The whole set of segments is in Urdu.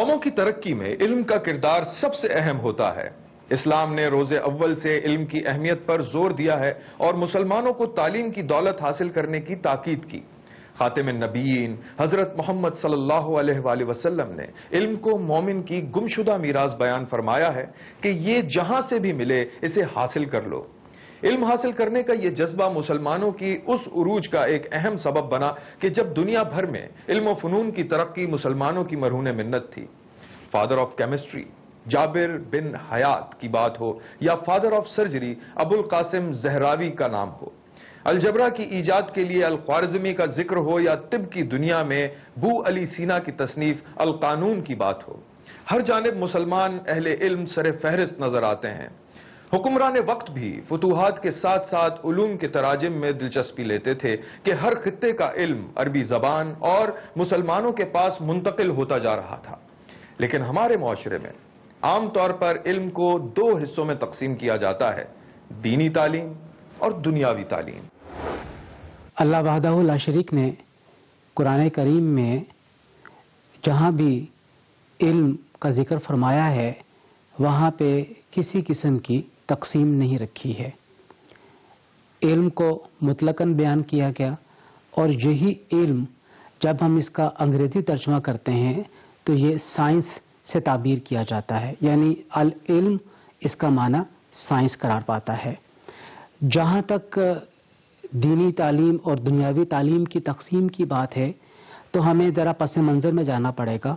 قوموں کی ترقی میں علم کا کردار سب سے اہم ہوتا ہے۔ اسلام نے روز اول سے علم کی اہمیت پر زور دیا ہے اور مسلمانوں کو تعلیم کی دولت حاصل کرنے کی تاکید کی۔ خاتم النبیین حضرت محمد صلی اللہ علیہ وآلہ وسلم نے علم کو مومن کی گمشدہ میراث بیان فرمایا ہے کہ یہ جہاں سے بھی ملے اسے حاصل کر لو۔ علم حاصل کرنے کا یہ جذبہ مسلمانوں کی اس عروج کا ایک اہم سبب بنا کہ جب دنیا بھر میں علم و فنون کی ترقی مسلمانوں کی مرہون منت تھی۔ فادر آف کیمسٹری جابر بن حیات کی بات ہو یا فادر آف سرجری ابو القاسم زہراوی کا نام ہو، الجبرا کی ایجاد کے لیے الخوارزمی کا ذکر ہو یا طب کی دنیا میں بو علی سینا کی تصنیف القانون کی بات ہو، ہر جانب مسلمان اہل علم سر فہرست نظر آتے ہیں۔ حکمران وقت بھی فتوحات کے ساتھ ساتھ علوم کے تراجم میں دلچسپی لیتے تھے کہ ہر خطے کا علم عربی زبان اور مسلمانوں کے پاس منتقل ہوتا جا رہا تھا۔ لیکن ہمارے معاشرے میں عام طور پر علم کو دو حصوں میں تقسیم کیا جاتا ہے، دینی تعلیم اور دنیاوی تعلیم۔ اللہ وحدہ لا شریک نے قرآن کریم میں جہاں بھی علم کا ذکر فرمایا ہے وہاں پہ کسی قسم کی تقسیم نہیں رکھی ہے۔ علم کو مطلقاً بیان کیا گیا، اور یہی علم جب ہم اس کا انگریزی ترجمہ کرتے ہیں تو یہ سائنس سے تعبیر کیا جاتا ہے، یعنی العلم اس کا معنی سائنس قرار پاتا ہے۔ جہاں تک دینی تعلیم اور دنیاوی تعلیم کی تقسیم کی بات ہے تو ہمیں ذرا پس منظر میں جانا پڑے گا،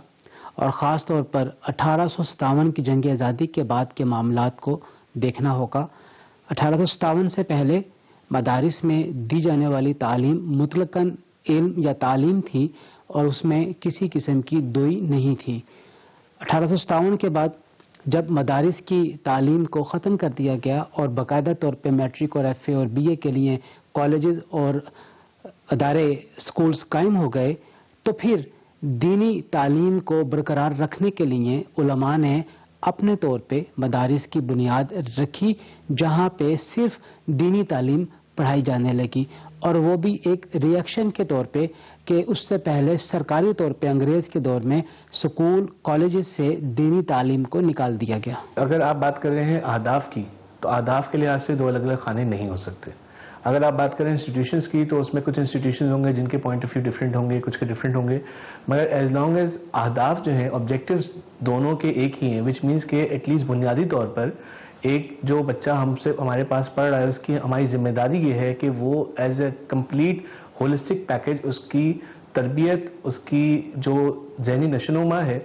اور خاص طور پر 1857 کی جنگ آزادی کے بعد کے معاملات کو دیکھنا ہوگا۔ 1857 سے پہلے مدارس میں دی جانے والی تعلیم مطلقاً علم یا تعلیم تھی، اور اس میں کسی قسم کی دوئی نہیں تھی۔ 1857 کے بعد جب مدارس کی تعلیم کو ختم کر دیا گیا اور باقاعدہ طور پہ میٹرک اور ایف اے اور بی اے کے لیے کالجز اور ادارے سکولز قائم ہو گئے، تو پھر دینی تعلیم کو برقرار رکھنے کے لیے علماء نے اپنے طور پہ مدارس کی بنیاد رکھی، جہاں پہ صرف دینی تعلیم پڑھائی جانے لگی، اور وہ بھی ایک ریئیکشن کے طور پہ کہ اس سے پہلے سرکاری طور پہ انگریز کے دور میں سکول کالجز سے دینی تعلیم کو نکال دیا گیا۔ اگر آپ بات کر رہے ہیں اہداف کی، تو اہداف کے لحاظ سے دو الگ الگ خانے نہیں ہو سکتے۔ اگر آپ بات کریں انسٹیٹیوشنز کی تو اس میں کچھ انسٹیٹیوشنز ہوں گے جن کے پوائنٹ آف ویو ڈفرینٹ ہوں گے، کچھ کے ڈفرینٹ ہوں گے، مگر ایز لانگ ایز اہداف جو ہیں آبجیکٹیوز دونوں کے ایک ہی ہیں، وچ مینس کہ ایٹ لیسٹ بنیادی طور پر ایک جو بچہ ہمارے پاس پڑھ رہا ہے اس کی ہماری ذمہ داری یہ ہے کہ وہ as a complete holistic package اس کی تربیت، اس کی جو ذہنی نشوونما ہے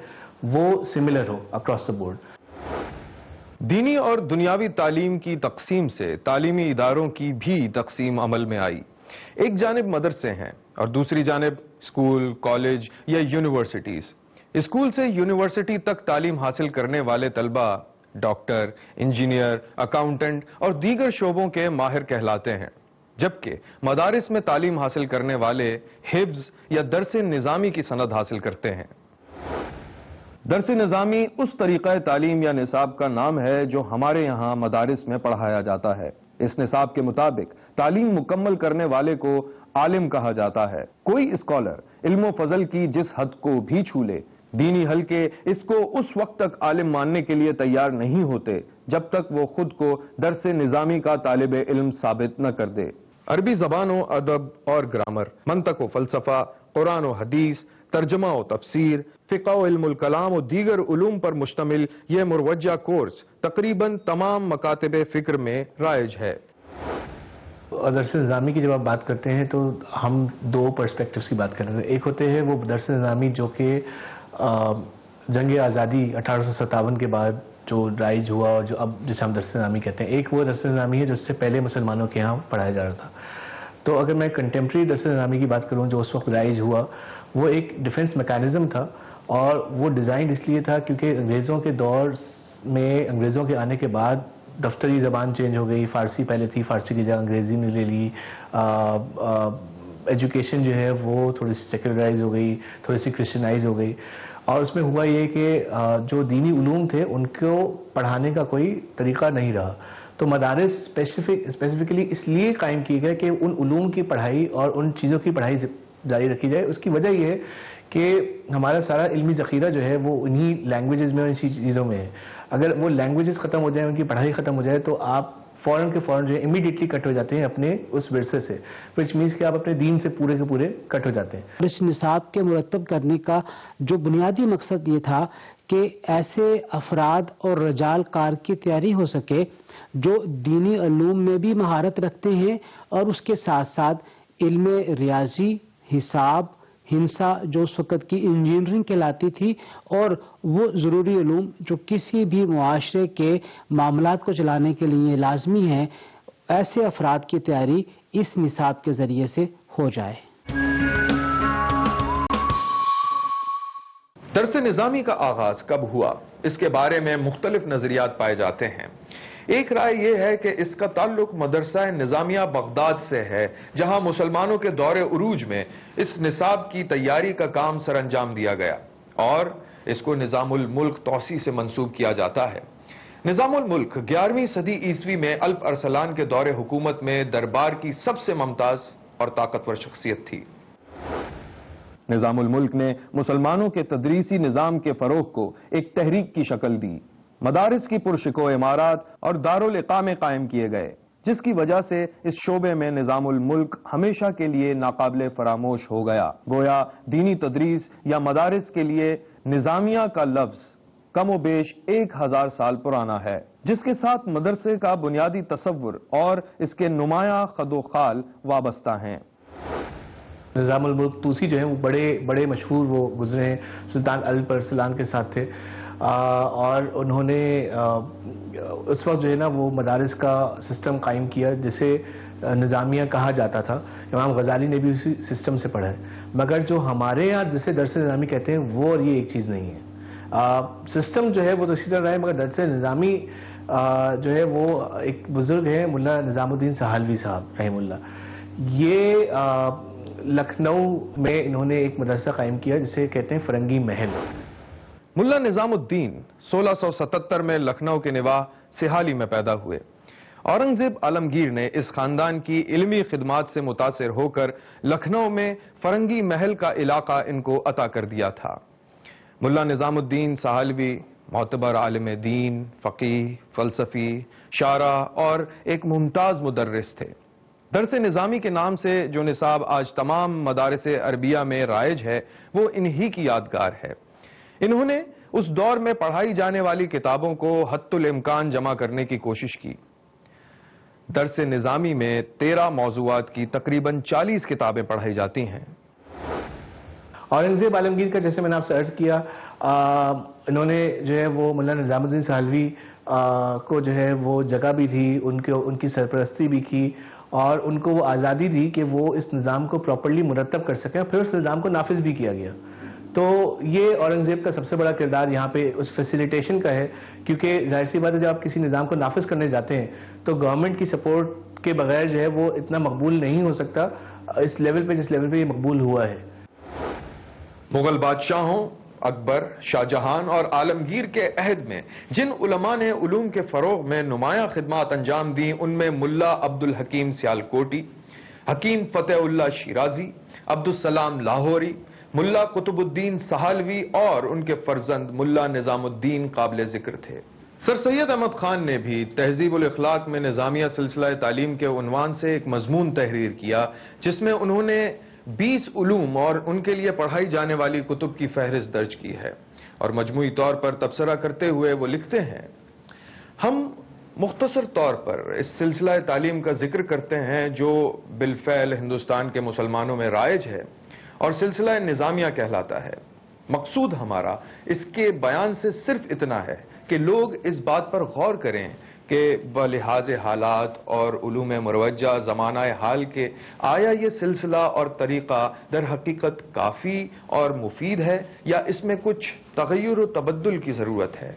وہ سملر ہو اکراس دا بورڈ۔ دینی اور دنیاوی تعلیم کی تقسیم سے تعلیمی اداروں کی بھی تقسیم عمل میں آئی۔ ایک جانب مدرسے ہیں اور دوسری جانب اسکول، کالج یا یونیورسٹیز۔ اسکول سے یونیورسٹی تک تعلیم حاصل کرنے والے طلبہ ڈاکٹر، انجینئر، اکاؤنٹنٹ اور دیگر شعبوں کے ماہر کہلاتے ہیں، جبکہ مدارس میں تعلیم حاصل کرنے والے حفظ یا درس نظامی کی سند حاصل کرتے ہیں۔ درس نظامی اس طریقہ تعلیم یا نصاب کا نام ہے جو ہمارے یہاں مدارس میں پڑھایا جاتا ہے۔ اس نصاب کے مطابق تعلیم مکمل کرنے والے کو عالم کہا جاتا ہے۔ کوئی اسکالر علم و فضل کی جس حد کو بھی چھو لے، دینی حلقے اس کو اس وقت تک عالم ماننے کے لیے تیار نہیں ہوتے جب تک وہ خود کو درس نظامی کا طالب علم ثابت نہ کر دے۔ عربی زبان و ادب اور گرامر، منطق و فلسفہ، قرآن و حدیث، ترجمہ و تفسیر، فقہ و علم الکلام و دیگر علوم پر مشتمل یہ مروجہ کورس تقریباً تمام مکاتب فکر میں رائج ہے۔ درس نظامی کی جب آپ بات کرتے ہیں تو ہم دو پرسپیکٹوز کی بات کر رہے ہیں۔ ایک ہوتے ہیں وہ درس نظامی جو کہ جنگ آزادی 1857 کے بعد جو رائج ہوا اور جو اب جسے ہم درس نظامی کہتے ہیں۔ ایک وہ درس نظامی ہے جو اس سے پہلے مسلمانوں کے ہاں پڑھایا جا رہا تھا۔ تو اگر میں کنٹمپریری درس نظامی کی بات کروں جو اس وقت رائج ہوا، وہ ایک ڈیفنس میکانزم تھا، اور وہ ڈیزائن اس لیے تھا کیونکہ انگریزوں کے دور میں، انگریزوں کے آنے کے بعد دفتری زبان چینج ہو گئی، فارسی پہلے تھی، فارسی کی جگہ انگریزی نے لے لی، ایجوکیشن جو ہے وہ تھوڑی سی سیکولرائز ہو گئی، تھوڑی سی کرسچنائز ہو گئی، اور اس میں ہوا یہ کہ جو دینی علوم تھے ان کو پڑھانے کا کوئی طریقہ نہیں رہا۔ تو مدارس اسپیسیفکلی اس لیے قائم کی گئے کہ ان علوم کی پڑھائی اور ان چیزوں کی پڑھائی جاری رکھی جائے. اس کی وجہ یہ ہے کہ ہمارا سارا علمی ذخیرہ جو ہے وہ انہی لینگویجز میں اور اسی چیزوں میں ہے. اگر وہ لینگویجز ختم ہو جائیں, ان کی پڑھائی ختم ہو جائے, تو آپ فوراً کے فوراً جو ہے امیڈیٹلی کٹ ہو جاتے ہیں اپنے اس ورثے سے, وچ مینس کہ آپ اپنے دین سے پورے کے پورے کٹ ہو جاتے ہیں. اس نصاب کے مرتب کرنے کا جو بنیادی مقصد یہ تھا کہ ایسے افراد اور رجال کار کی تیاری ہو سکے جو دینی علوم میں بھی مہارت رکھتے ہیں اور اس کے ساتھ ساتھ علم ریاضی, حساب, ہندسہ جو اس وقت کی انجینئرنگ کہلاتی تھی, اور وہ ضروری علوم جو کسی بھی معاشرے کے معاملات کو چلانے کے لیے لازمی ہیں, ایسے افراد کی تیاری اس نصاب کے ذریعے سے ہو جائے. درس نظامی کا آغاز کب ہوا, اس کے بارے میں مختلف نظریات پائے جاتے ہیں. ایک رائے یہ ہے کہ اس کا تعلق مدرسہ نظامیہ بغداد سے ہے, جہاں مسلمانوں کے دور عروج میں اس نصاب کی تیاری کا کام سر انجام دیا گیا, اور اس کو نظام الملک توسیع سے منسوب کیا جاتا ہے. نظام الملک 11ویں صدی عیسوی میں الپ ارسلان کے دور حکومت میں دربار کی سب سے ممتاز اور طاقتور شخصیت تھی. نظام الملک نے مسلمانوں کے تدریسی نظام کے فروغ کو ایک تحریک کی شکل دی. مدارس کی پرشکو عمارات اور دارالاقامے قائم کیے گئے, جس کی وجہ سے اس شعبے میں نظام الملک ہمیشہ کے لیے ناقابل فراموش ہو گیا. گویا دینی تدریس یا مدارس کے لیے نظامیہ کا لفظ کم و بیش 1000 سال پرانا ہے, جس کے ساتھ مدرسے کا بنیادی تصور اور اس کے نمایاں خد و خال وابستہ ہیں. نظام الملک توسی جو ہیں وہ بڑے مشہور وہ گزرے ہیں, سلطان الپ ارسلان کے ساتھ تھے, اور انہوں نے اس وقت جو ہے نا وہ مدارس کا سسٹم قائم کیا جسے نظامیہ کہا جاتا تھا. امام غزالی نے بھی اسی سسٹم سے پڑھا ہے, مگر جو ہمارے یہاں جسے درس نظامی کہتے ہیں وہ اور یہ ایک چیز نہیں ہے. سسٹم جو ہے وہ تو اسی طرح رہا ہے, مگر درس نظامی جو ہے وہ ایک بزرگ ہے ملا نظام الدین سہالوی صاحب رحمہ اللہ. یہ لکھنؤ میں انہوں نے ایک مدرسہ قائم کیا جسے کہتے ہیں فرنگی محل. ملا نظام الدین 1677 میں لکھنؤ کے نواح سہالی میں پیدا ہوئے. اورنگزیب عالمگیر نے اس خاندان کی علمی خدمات سے متاثر ہو کر لکھنؤ میں فرنگی محل کا علاقہ ان کو عطا کر دیا تھا. ملا نظام الدین سہالوی معتبر عالم دین, فقیہ, فلسفی, شارع اور ایک ممتاز مدرس تھے. درس نظامی کے نام سے جو نصاب آج تمام مدارس عربیہ میں رائج ہے وہ انہی کی یادگار ہے. انہوں نے اس دور میں پڑھائی جانے والی کتابوں کو حتی الامکان جمع کرنے کی کوشش کی. درس نظامی میں 13 موضوعات کی تقریباً 40 کتابیں پڑھائی جاتی ہیں. اورنگزیب عالمگیر کا جیسے میں نے آپ سے عرض کیا, انہوں نے جو ہے وہ مولانا نظام الدین سہالوی کو جو ہے وہ جگہ بھی دی, ان کی سرپرستی بھی کی, اور ان کو وہ آزادی دی کہ وہ اس نظام کو پراپرلی مرتب کر سکیں, پھر اس نظام کو نافذ بھی کیا گیا. تو یہ اورنگزیب کا سب سے بڑا کردار یہاں پہ اس فیسیلیٹیشن کا ہے, کیونکہ ظاہر سی بات ہے جب آپ کسی نظام کو نافذ کرنے جاتے ہیں تو گورنمنٹ کی سپورٹ کے بغیر جو ہے وہ اتنا مقبول نہیں ہو سکتا اس لیول پہ جس لیول پہ یہ مقبول ہوا ہے. مغل بادشاہوں اکبر, شاہ جہان اور عالمگیر کے عہد میں جن علماء نے علوم کے فروغ میں نمایاں خدمات انجام دیں ان میں ملا عبدالحکیم سیالکوٹی, حکیم فتح اللہ شیرازی, عبدالسلام لاہوری, ملا قطب الدین سہالوی اور ان کے فرزند ملا نظام الدین قابل ذکر تھے. سر سید احمد خان نے بھی تہذیب الاخلاق میں نظامیہ سلسلہ تعلیم کے عنوان سے ایک مضمون تحریر کیا جس میں انہوں نے 20 علوم اور ان کے لیے پڑھائی جانے والی کتب کی فہرست درج کی ہے, اور مجموعی طور پر تبصرہ کرتے ہوئے وہ لکھتے ہیں, ہم مختصر طور پر اس سلسلہ تعلیم کا ذکر کرتے ہیں جو بالفعل ہندوستان کے مسلمانوں میں رائج ہے اور سلسلہ نظامیہ کہلاتا ہے. مقصود ہمارا اس کے بیان سے صرف اتنا ہے کہ لوگ اس بات پر غور کریں کہ بلحاظ حالات اور علوم مروجہ زمانہ حال کے آیا یہ سلسلہ اور طریقہ در حقیقت کافی اور مفید ہے یا اس میں کچھ تغیر و تبدل کی ضرورت ہے.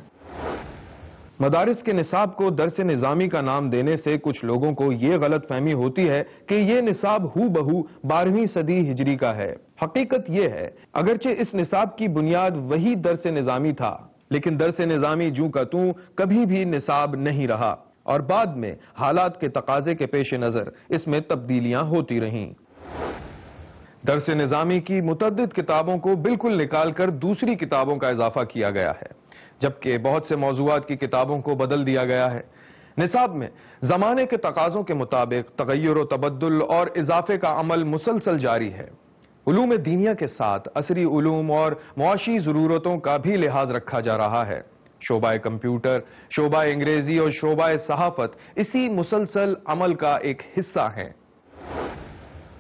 مدارس کے نصاب کو درس نظامی کا نام دینے سے کچھ لوگوں کو یہ غلط فہمی ہوتی ہے کہ یہ نصاب ہو بہو 12ویں صدی ہجری کا ہے. حقیقت یہ ہے اگرچہ اس نصاب کی بنیاد وہی درس نظامی تھا, لیکن درس نظامی جوں کا توں کبھی بھی نصاب نہیں رہا اور بعد میں حالات کے تقاضے کے پیش نظر اس میں تبدیلیاں ہوتی رہیں. درس نظامی کی متعدد کتابوں کو بالکل نکال کر دوسری کتابوں کا اضافہ کیا گیا ہے، جبکہ بہت سے موضوعات کی کتابوں کو بدل دیا گیا ہے۔ نصاب میں زمانے کے تقاضوں کے مطابق تغیر و تبدل اور اضافے کا عمل مسلسل جاری ہے۔ علوم دینیہ کے ساتھ عصری علوم اور معاشی ضرورتوں کا بھی لحاظ رکھا جا رہا ہے۔ شعبہ کمپیوٹر، شعبہ انگریزی اور شعبہ صحافت اسی مسلسل عمل کا ایک حصہ ہیں۔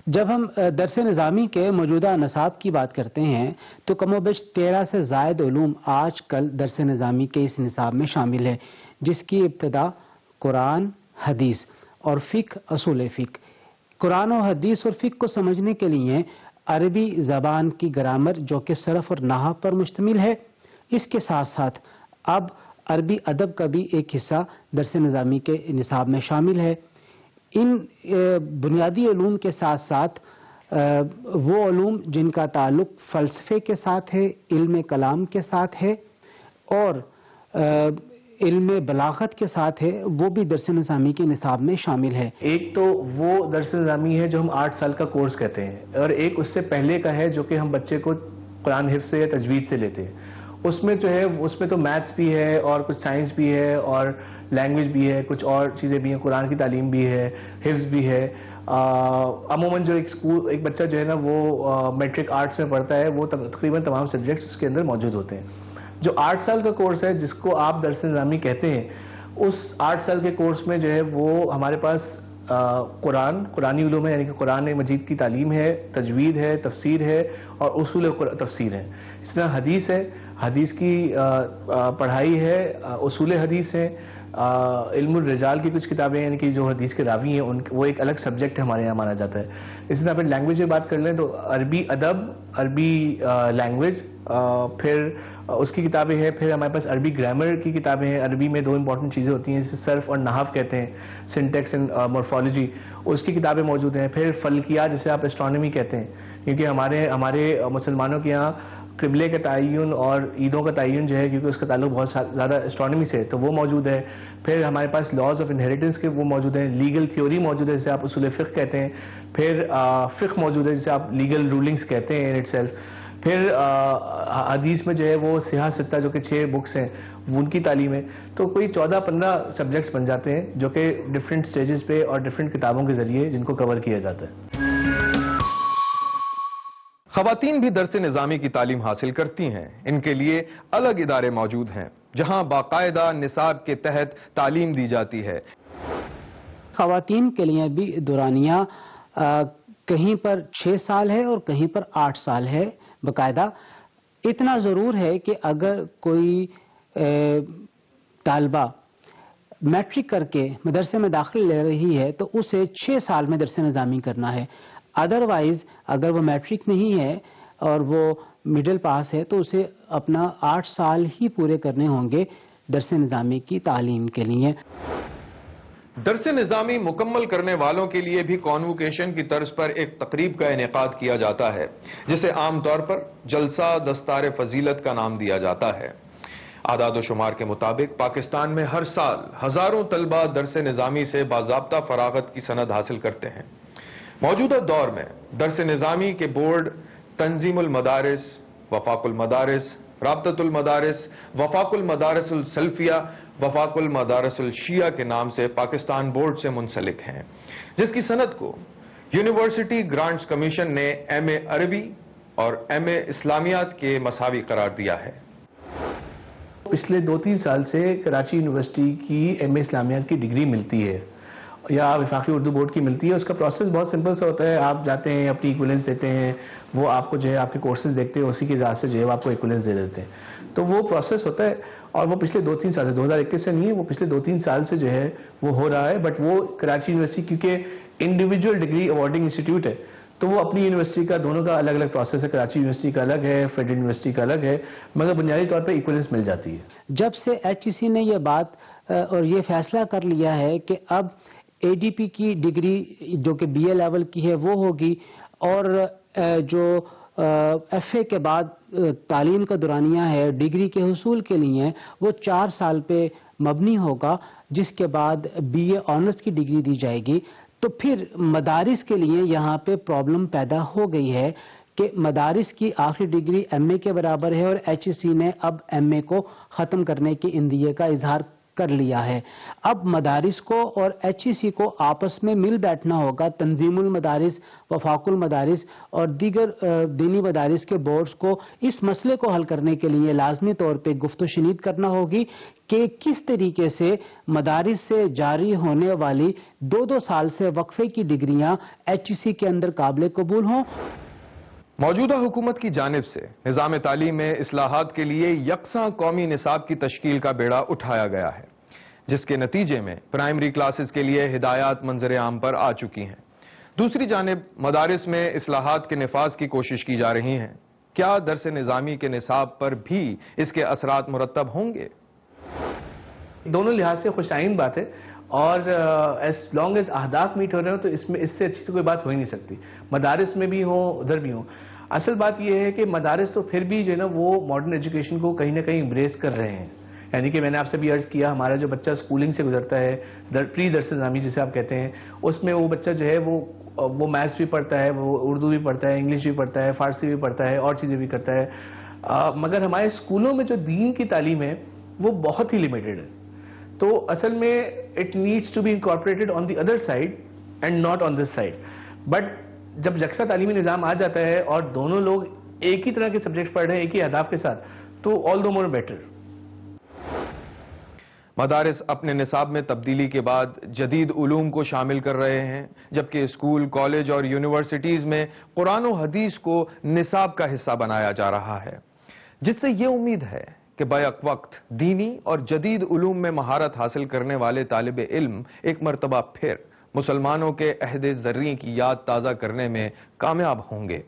جب ہم درس نظامی کے موجودہ نصاب کی بات کرتے ہیں تو کم و بیش 13 سے زائد علوم آج کل درس نظامی کے اس نصاب میں شامل ہے، جس کی ابتدا قرآن، حدیث اور فقہ، اصول فقہ۔ قرآن و حدیث اور فقہ کو سمجھنے کے لیے عربی زبان کی گرامر جو کہ صرف اور نحو پر مشتمل ہے، اس کے ساتھ ساتھ اب عربی ادب کا بھی ایک حصہ درس نظامی کے نصاب میں شامل ہے۔ ان بنیادی علوم کے ساتھ ساتھ وہ علوم جن کا تعلق فلسفے کے ساتھ ہے، علم کلام کے ساتھ ہے اور علم بلاغت کے ساتھ ہے، وہ بھی درس نظامی کے نصاب میں شامل ہے۔ ایک تو وہ درس نظامی ہے جو ہم 8 سال کا کورس کہتے ہیں، اور ایک اس سے پہلے کا ہے جو کہ ہم بچے کو قرآن حفظ سے یا تجوید سے لیتے ہیں۔ اس میں جو ہے اس میں تو میتھس بھی ہے اور کچھ سائنس بھی ہے اور لینگویج بھی ہے، کچھ اور چیزیں بھی ہیں، قرآن کی تعلیم بھی ہے، حفظ بھی ہے۔ عموماً جو ایک بچہ جو ہے نا وہ میٹرک آرٹس میں پڑھتا ہے، وہ تقریباً تمام سبجیکٹس اس کے اندر موجود ہوتے ہیں۔ جو 8 سال کا کورس ہے جس کو آپ درس نظامی کہتے ہیں، اس 8 سال کے کورس میں جو ہے وہ ہمارے پاس قرآنی علوم ہے، یعنی کہ قرآن مجید کی تعلیم ہے، تجوید ہے، تفسیر ہے اور اصول تفسیر ہے۔ اس طرح حدیث ہے، حدیث کی پڑھائی ہے، اصول حدیث ہے، علم الرجال کی کچھ کتابیں یعنی کہ جو حدیث کے راوی ہیں وہ ایک الگ سبجیکٹ ہمارے یہاں مانا جاتا ہے۔ اسی طرح پھر لینگویج کی بات کر لیں تو عربی ادب، عربی لینگویج، پھر اس کی کتابیں ہیں، پھر ہمارے پاس عربی گرامر کی کتابیں ہیں۔ عربی میں 2 امپورٹنٹ چیزیں ہوتی ہیں جسے صرف اور نحو کہتے ہیں، سنٹیکس اینڈ مورفالوجی، اس کی کتابیں موجود ہیں۔ پھر فلکیات جسے آپ اسٹرانومی کہتے ہیں، کیونکہ ہمارے مسلمانوں کے یہاں قبلے کا تعین اور عیدوں کا تعین جو ہے کیونکہ اس کا تعلق بہت زیادہ اسٹرانومی سے ہے تو وہ موجود ہے۔ پھر ہمارے پاس لاز آف انہیریٹنس کے وہ موجود ہیں، لیگل تھیوری موجود ہے جسے آپ اصول فقہ کہتے ہیں، پھر فقہ موجود ہے جسے آپ لیگل رولنگز کہتے ہیں ان اٹ سیلف۔ پھر حدیث میں جو ہے وہ سیاہ ستہ جو کہ 6 بکس ہیں ان کی تعلیم ہے۔ تو کوئی 14-15 سبجیکٹس بن جاتے ہیں جو کہ ڈفرینٹ سٹیجز پہ اور ڈفرینٹ کتابوں کے ذریعے جن کو کور کیا جاتا ہے۔ خواتین بھی درس نظامی کی تعلیم حاصل کرتی ہیں۔ ان کے لیے الگ ادارے موجود ہیں جہاں باقاعدہ نصاب کے تحت تعلیم دی جاتی ہے۔ خواتین کے لیے بھی دورانیہ کہیں پر 6 سال ہے اور کہیں پر 8 سال ہے باقاعدہ۔ اتنا ضرور ہے کہ اگر کوئی طالبہ میٹرک کر کے مدرسے میں داخلہ لے رہی ہے تو اسے 6 سال میں درس نظامی کرنا ہے۔ ادروائز اگر وہ میٹرک نہیں ہے اور وہ مڈل پاس ہے تو اسے اپنا 8 سال ہی پورے کرنے ہوں گے درس نظامی کی تعلیم کے لیے۔ درس نظامی مکمل کرنے والوں کے لیے بھی کانوکیشن کی طرز پر ایک تقریب کا انعقاد کیا جاتا ہے جسے عام طور پر جلسہ دستار فضیلت کا نام دیا جاتا ہے۔ اعداد و شمار کے مطابق پاکستان میں ہر سال ہزاروں طلبہ درس نظامی سے باضابطہ فراغت کی سند حاصل کرتے ہیں۔ موجودہ دور میں درس نظامی کے بورڈ تنظیم المدارس، وفاق المدارس، رابطۃ المدارس، وفاق المدارس السلفیہ، وفاق المدارس الشیعہ کے نام سے پاکستان بورڈ سے منسلک ہیں، جس کی سند کو یونیورسٹی گرانٹس کمیشن نے ایم اے عربی اور ایم اے اسلامیات کے مساوی قرار دیا ہے۔ پچھلے 2-3 سال سے کراچی یونیورسٹی کی ایم اے اسلامیات کی ڈگری ملتی ہے یا وفاقی اردو بورڈ کی ملتی ہے۔ اس کا پروسیس بہت سمپل سا ہوتا ہے، آپ جاتے ہیں، اپنی ایکولنس دیتے ہیں، وہ آپ کو جو ہے آپ کے کورسز دیکھتے ہیں، اسی کے لحاظ سے جو ہے آپ کو ایکولنس دے دیتے ہیں۔ تو وہ پروسیس ہوتا ہے اور وہ پچھلے 2-3 سال سے 2021 سے نہیں ہے، وہ پچھلے 2-3 سال سے جو ہے وہ ہو رہا ہے۔ بٹ وہ کراچی یونیورسٹی کیونکہ انڈیویجول ڈگری ایوارڈنگ انسٹیٹیوٹ ہے تو وہ اپنی یونیورسٹی کا دونوں کا الگ الگ پروسیس ہے، کراچی یونیورسٹی کا الگ ہے، فیڈرل یونیورسٹی کا الگ ہے، مگر بنیادی طور پہ ایکولنس مل جاتی ہے۔ جب سے ایچ ای سی نے یہ بات اور یہ فیصلہ کر لیا ہے کہ اب اے ڈی پی کی ڈگری جو کہ بی اے لیول کی ہے وہ ہوگی اور جو ایف اے کے بعد تعلیم کا دورانیہ ہے ڈگری کے حصول کے لیے وہ 4 سال پہ مبنی ہوگا، جس کے بعد بی اے آنرس کی ڈگری دی جائے گی، تو پھر مدارس کے لیے یہاں پہ پرابلم پیدا ہو گئی ہے کہ مدارس کی آخری ڈگری ایم اے کے برابر ہے اور ایچ ای سی نے اب ایم اے کو ختم کرنے کے اندیے کا اظہار کر لیا ہے. اب مدارس کو اور ایچ ای سی کو آپس میں مل بیٹھنا ہوگا. تنظیم المدارس، وفاق المدارس اور دیگر دینی مدارس کے بورڈز کو اس مسئلے کو حل کرنے کے لیے لازمی طور پہ گفت و شنید کرنا ہوگی کہ کس طریقے سے مدارس سے جاری ہونے والی 2 سال سے وقفے کی ڈگریاں ایچ ای سی کے اندر قابل قبول ہوں. موجودہ حکومت کی جانب سے نظام تعلیم میں اصلاحات کے لیے یکساں قومی نصاب کی تشکیل کا بیڑا اٹھایا گیا ہے، جس کے نتیجے میں پرائمری کلاسز کے لیے ہدایات منظر عام پر آ چکی ہیں. دوسری جانب مدارس میں اصلاحات کے نفاذ کی کوشش کی جا رہی ہیں. کیا درس نظامی کے نصاب پر بھی اس کے اثرات مرتب ہوں گے؟ دونوں لحاظ سے خوش آئند بات ہے، اور ایز لانگ ایز اہداف میٹ ہو رہے ہوں تو اس سے اچھی تو کوئی بات ہو ہی نہیں سکتی، مدارس میں بھی ہوں ادھر بھی ہوں. اصل بات یہ ہے کہ مدارس تو پھر بھی جو ہے نا وہ ماڈرن ایجوکیشن کو کہیں نہ کہیں امبریس کر رہے ہیں. یعنی کہ میں نے آپ سے بھی عرض کیا، ہمارا جو بچہ سکولنگ سے گزرتا ہے، پری درس نظامی جسے آپ کہتے ہیں، اس میں وہ بچہ جو ہے وہ میتھس بھی پڑھتا ہے، وہ اردو بھی پڑھتا ہے، انگلش بھی پڑھتا ہے، فارسی بھی پڑھتا ہے، اور چیزیں بھی کرتا ہے. مگر ہمارے اسکولوں میں جو دین کی تعلیم ہے وہ بہت ہی لمیٹڈ ہے. تو اصل میں it needs to be incorporated on the other side and not on this side. But جب یکساں تعلیمی نظام آ جاتا ہے اور دونوں لوگ ایک ہی طرح کے سبجیکٹ پڑھ رہے ہیں ایک ہی اہداف کے ساتھ، تو آل دو مور بیٹر. مدارس اپنے نصاب میں تبدیلی کے بعد جدید علوم کو شامل کر رہے ہیں، جبکہ اسکول، کالج اور یونیورسٹیز میں قرآن و حدیث کو نصاب کا حصہ بنایا جا رہا ہے، جس سے یہ امید ہے کہ بیک وقت دینی اور جدید علوم میں مہارت حاصل کرنے والے طالب علم ایک مرتبہ پھر مسلمانوں کے عہد زرعی کی یاد تازہ کرنے میں کامیاب ہوں گے.